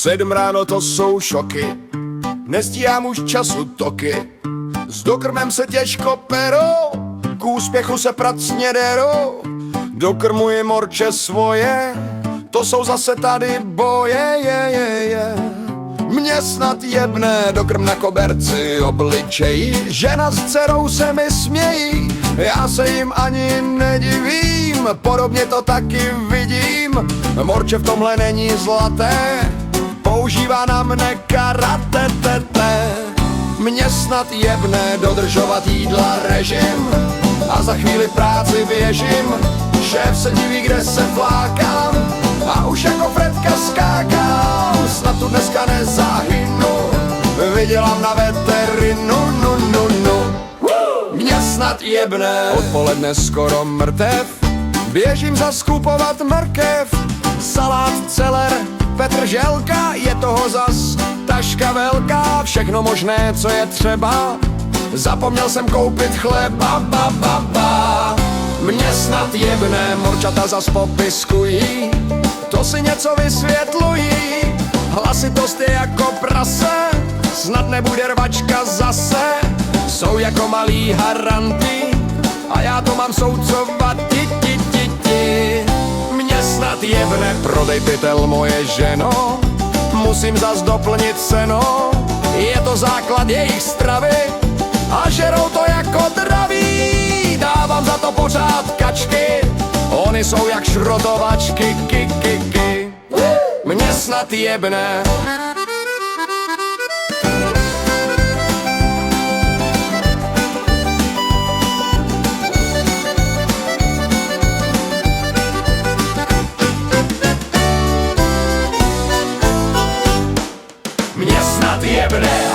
7 ráno to jsou šoky, nestíhám už času toky. S dokrmem se těžko perou, k úspěchu se pracně derou. Dokrmuji morče svoje, to jsou zase tady boje, Mě snad jebne dokrm na koberci obličeji. Žena s dcerou se mi smějí, já se jim ani nedivím. Podobně to taky vidím, morče v tomhle není zlaté, používá na mne karate. Mě snad jebne dodržovat jídla režim a za chvíli práci běžím. Šéf se diví, kde se flákám a už jako Fredka skákám. Snad tu dneska nezahynu, vydělám na veterinu, Mě snad jebne odpoledne skoro mrtev, běžím zaskupovat mrkev. Salát, celer, petrželka, je toho zas taška velká. Všechno možné, co je třeba, zapomněl jsem koupit chleba, Mě snad jebne, morčata zas popiskují, to si něco vysvětlují. Hlasitost je jako prase, snad nebude rvačka zase. Jsou jako malí haranti a já to mám soucovat. Mě snad jebne, prodej pytel moje ženo, musím zas doplnit seno. Je to základ jejich stravy a žerou to jako draví. Dávám za to pořád kačky, oni jsou jak šrotovačky, Mě snad jebne.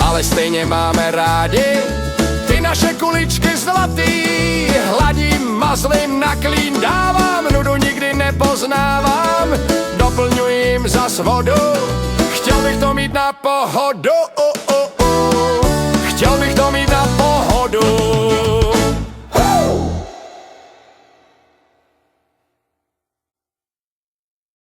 Ale stejně máme rádi ty naše kuličky zlatý. Hladím, mazlím na klín, dávám, nudu nikdy nepoznávám. Doplňuji jim zas vodu, chtěl bych to mít na pohodu.